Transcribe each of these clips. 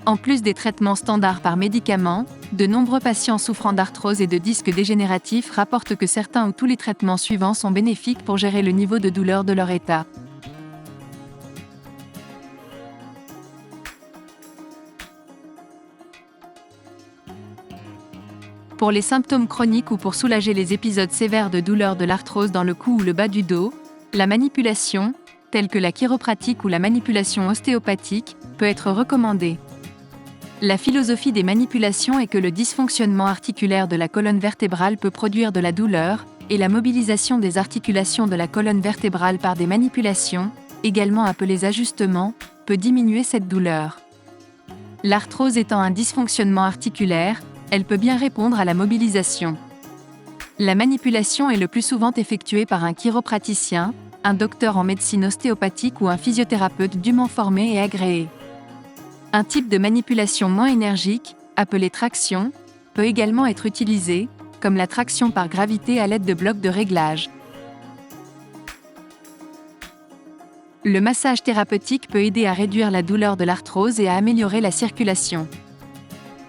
En plus des traitements standards par médicaments, de nombreux patients souffrant d'arthrose et de disques dégénératifs rapportent que certains ou tous les traitements suivants sont bénéfiques pour gérer le niveau de douleur de leur état. Pour les symptômes chroniques ou pour soulager les épisodes sévères de douleur de l'arthrose dans le cou ou le bas du dos, la manipulation, telle que la chiropratique ou la manipulation ostéopathique, peut être recommandée. La philosophie des manipulations est que le dysfonctionnement articulaire de la colonne vertébrale peut produire de la douleur, et la mobilisation des articulations de la colonne vertébrale par des manipulations, également appelées ajustements, peut diminuer cette douleur. L'arthrose étant un dysfonctionnement articulaire, elle peut bien répondre à la mobilisation. La manipulation est le plus souvent effectuée par un chiropraticien, un docteur en médecine ostéopathique ou un physiothérapeute dûment formé et agréé. Un type de manipulation moins énergique, appelé traction, peut également être utilisé, comme la traction par gravité à l'aide de blocs de réglage. Le massage thérapeutique peut aider à réduire la douleur de l'arthrose et à améliorer la circulation.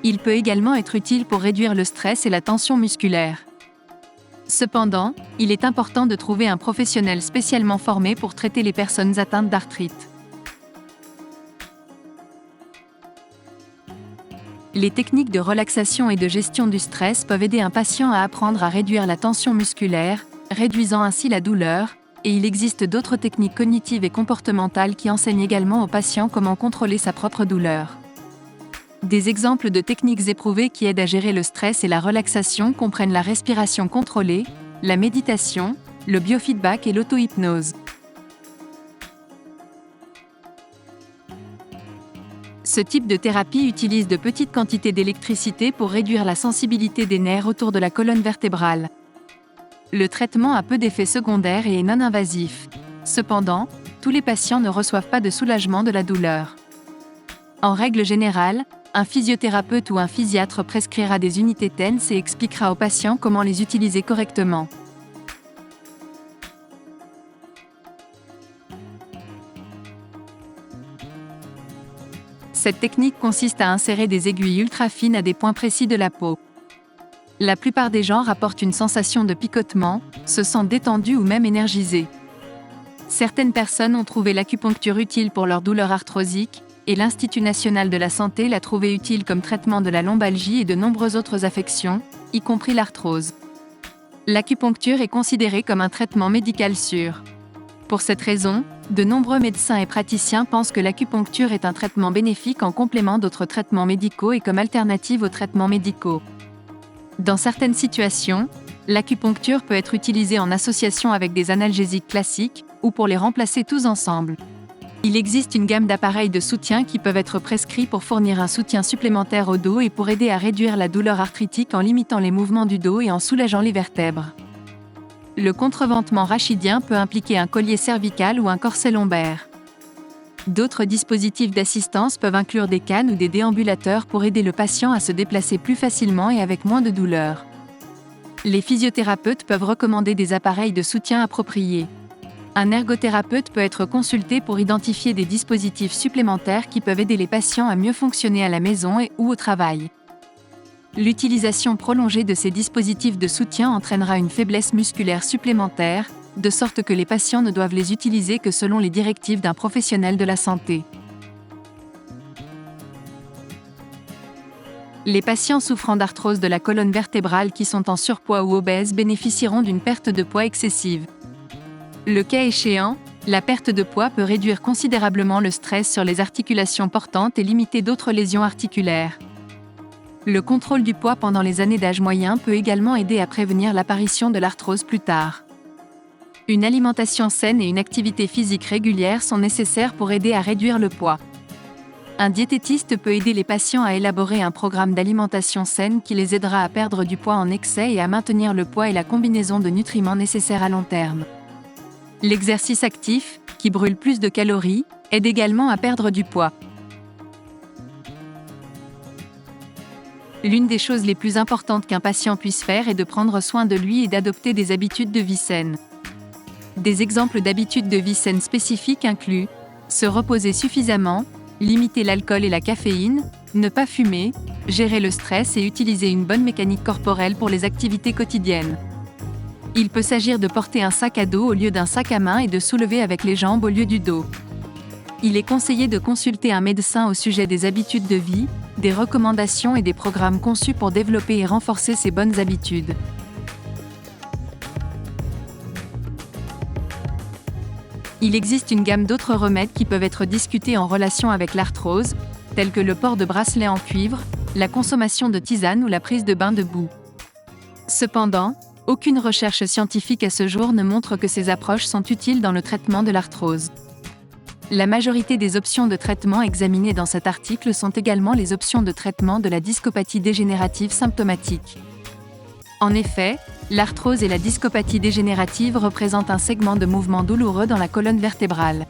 Il peut également être utile pour réduire le stress et la tension musculaire. Cependant, il est important de trouver un professionnel spécialement formé pour traiter les personnes atteintes d'arthrite. Les techniques de relaxation et de gestion du stress peuvent aider un patient à apprendre à réduire la tension musculaire, réduisant ainsi la douleur, et il existe d'autres techniques cognitives et comportementales qui enseignent également aux patients comment contrôler sa propre douleur. Des exemples de techniques éprouvées qui aident à gérer le stress et la relaxation comprennent la respiration contrôlée, la méditation, le biofeedback et l'auto-hypnose. Ce type de thérapie utilise de petites quantités d'électricité pour réduire la sensibilité des nerfs autour de la colonne vertébrale. Le traitement a peu d'effets secondaires et est non invasif. Cependant, tous les patients ne reçoivent pas de soulagement de la douleur. En règle générale, un physiothérapeute ou un physiatre prescrira des unités TENS et expliquera aux patients comment les utiliser correctement. Cette technique consiste à insérer des aiguilles ultra fines à des points précis de la peau. La plupart des gens rapportent une sensation de picotement, se sentent détendus ou même énergisés. Certaines personnes ont trouvé l'acupuncture utile pour leur douleur arthrosique, et l'Institut national de la santé l'a trouvé utile comme traitement de la lombalgie et de nombreuses autres affections, y compris l'arthrose. L'acupuncture est considérée comme un traitement médical sûr. Pour cette raison, de nombreux médecins et praticiens pensent que l'acupuncture est un traitement bénéfique en complément d'autres traitements médicaux et comme alternative aux traitements médicaux. Dans certaines situations, l'acupuncture peut être utilisée en association avec des analgésiques classiques, ou pour les remplacer tous ensemble. Il existe une gamme d'appareils de soutien qui peuvent être prescrits pour fournir un soutien supplémentaire au dos et pour aider à réduire la douleur arthritique en limitant les mouvements du dos et en soulageant les vertèbres. Le contreventement rachidien peut impliquer un collier cervical ou un corset lombaire. D'autres dispositifs d'assistance peuvent inclure des cannes ou des déambulateurs pour aider le patient à se déplacer plus facilement et avec moins de douleur. Les physiothérapeutes peuvent recommander des appareils de soutien appropriés. Un ergothérapeute peut être consulté pour identifier des dispositifs supplémentaires qui peuvent aider les patients à mieux fonctionner à la maison ou au travail. L'utilisation prolongée de ces dispositifs de soutien entraînera une faiblesse musculaire supplémentaire, de sorte que les patients ne doivent les utiliser que selon les directives d'un professionnel de la santé. Les patients souffrant d'arthrose de la colonne vertébrale qui sont en surpoids ou obèses bénéficieront d'une perte de poids excessive. Le cas échéant, la perte de poids peut réduire considérablement le stress sur les articulations portantes et limiter d'autres lésions articulaires. Le contrôle du poids pendant les années d'âge moyen peut également aider à prévenir l'apparition de l'arthrose plus tard. Une alimentation saine et une activité physique régulière sont nécessaires pour aider à réduire le poids. Un diététiste peut aider les patients à élaborer un programme d'alimentation saine qui les aidera à perdre du poids en excès et à maintenir le poids et la combinaison de nutriments nécessaires à long terme. L'exercice actif, qui brûle plus de calories, aide également à perdre du poids. L'une des choses les plus importantes qu'un patient puisse faire est de prendre soin de lui et d'adopter des habitudes de vie saines. Des exemples d'habitudes de vie saines spécifiques incluent se reposer suffisamment, limiter l'alcool et la caféine, Ne pas fumer, gérer le stress et utiliser une bonne mécanique corporelle pour les activités quotidiennes. Il peut s'agir de porter un sac à dos au lieu d'un sac à main et de soulever avec les jambes au lieu du dos. Il est conseillé de consulter un médecin au sujet des habitudes de vie, des recommandations et des programmes conçus pour développer et renforcer ces bonnes habitudes. Il existe une gamme d'autres remèdes qui peuvent être discutés en relation avec l'arthrose, tels que le port de bracelets en cuivre, la consommation de tisane ou la prise de bain de boue. Cependant, aucune recherche scientifique à ce jour ne montre que ces approches sont utiles dans le traitement de l'arthrose. La majorité des options de traitement examinées dans cet article sont également les options de traitement de la discopathie dégénérative symptomatique. En effet, l'arthrose et la discopathie dégénérative représentent un segment de mouvement douloureux dans la colonne vertébrale.